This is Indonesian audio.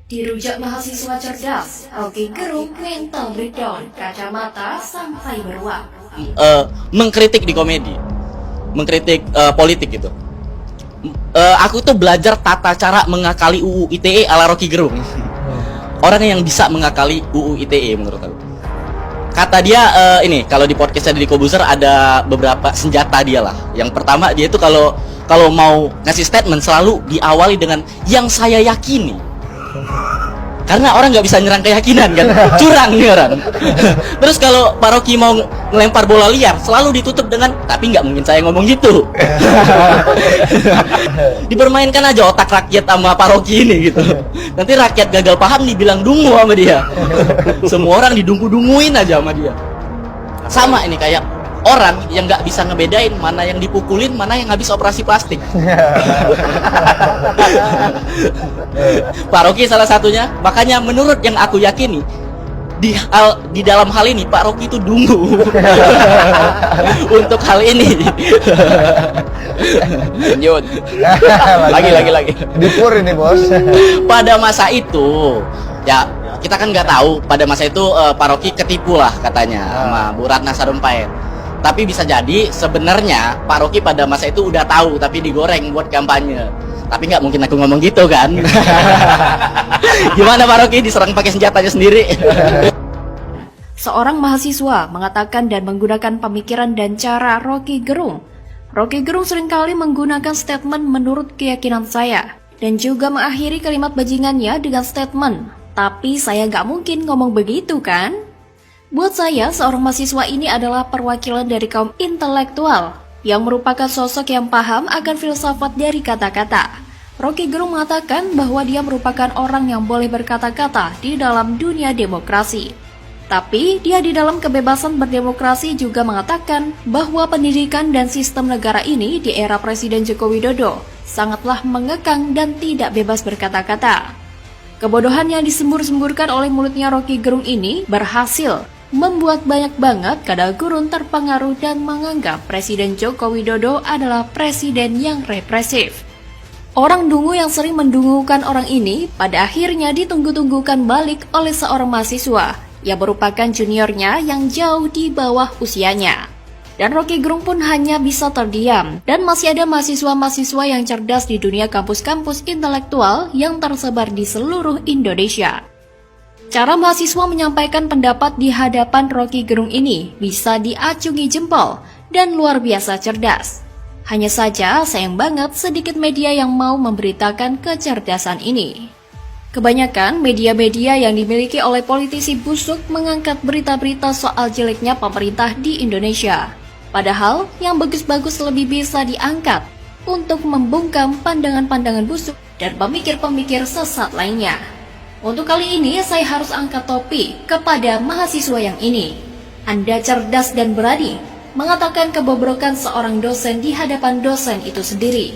Dirujak mahasiswa cerdas, Rocky Gerung mental breakdown, kacamata sampai beruang. Mengkritik di komedi, mengkritik politik gitu. Aku tuh belajar tata cara mengakali UU ITE ala Rocky Gerung. Orang yang bisa mengakali UU ITE menurut aku. Kata dia ini kalau di podcastnya Deddy Kobuzer ada beberapa senjata dia lah. Yang pertama dia itu kalau mau ngasih statement selalu diawali dengan yang saya yakini. Karena orang nggak bisa nyerang keyakinan kan, curang nih orang. Terus kalau Pak Rocky mau ngelempar bola liar, selalu ditutup dengan tapi nggak mungkin saya ngomong gitu. Dipermainkan aja otak rakyat sama Pak Rocky ini gitu. Nanti rakyat gagal paham nih bilang dungu sama dia. Semua orang didungu-dunguin aja sama dia. Sama ini kayak orang yang nggak bisa ngebedain mana yang dipukulin, mana yang habis operasi plastik. Pak Rocky salah satunya. Makanya menurut yang aku yakini di dalam hal ini Pak Rocky itu dungu untuk hal ini. Lanjut. lagi. Dipur ini bos. Pada masa itu ya kita kan nggak tahu pada masa itu Pak Rocky ketipu lah katanya sama Bu Ratna Sarumpait. Tapi bisa jadi sebenarnya Pak Rocky pada masa itu udah tahu tapi digoreng buat kampanye. Tapi nggak mungkin aku ngomong gitu kan. Gimana Pak Rocky diserang pakai senjatanya sendiri? Seorang mahasiswa mengatakan dan menggunakan pemikiran dan cara Rocky Gerung. Rocky Gerung seringkali menggunakan statement menurut keyakinan saya. Dan juga mengakhiri kalimat bajingannya dengan statement, tapi saya nggak mungkin ngomong begitu kan? Buat saya, seorang mahasiswa ini adalah perwakilan dari kaum intelektual yang merupakan sosok yang paham akan filsafat dari kata-kata. Rocky Gerung mengatakan bahwa dia merupakan orang yang boleh berkata-kata di dalam dunia demokrasi. Tapi dia di dalam kebebasan berdemokrasi juga mengatakan bahwa pendidikan dan sistem negara ini di era Presiden Joko Widodo sangatlah mengekang dan tidak bebas berkata-kata. Kebodohan yang disembur-semburkan oleh mulutnya Rocky Gerung ini berhasil membuat banyak banget kadal gurun terpengaruh dan menganggap Presiden Joko Widodo adalah presiden yang represif. Orang dungu yang sering mendungukan orang ini pada akhirnya ditunggu-tunggukan balik oleh seorang mahasiswa yang merupakan juniornya yang jauh di bawah usianya. Dan Rocky Gerung pun hanya bisa terdiam. Dan masih ada mahasiswa-mahasiswa yang cerdas di dunia kampus-kampus intelektual yang tersebar di seluruh Indonesia. Cara mahasiswa menyampaikan pendapat di hadapan Rocky Gerung ini bisa diacungi jempol dan luar biasa cerdas. Hanya saja sayang banget sedikit media yang mau memberitakan kecerdasan ini. Kebanyakan media-media yang dimiliki oleh politisi busuk mengangkat berita-berita soal jeleknya pemerintah di Indonesia. Padahal yang bagus-bagus lebih bisa diangkat untuk membungkam pandangan-pandangan busuk dan pemikir-pemikir sesat lainnya. Untuk kali ini saya harus angkat topi kepada mahasiswa yang ini. Anda cerdas dan berani mengatakan kebobrokan seorang dosen di hadapan dosen itu sendiri.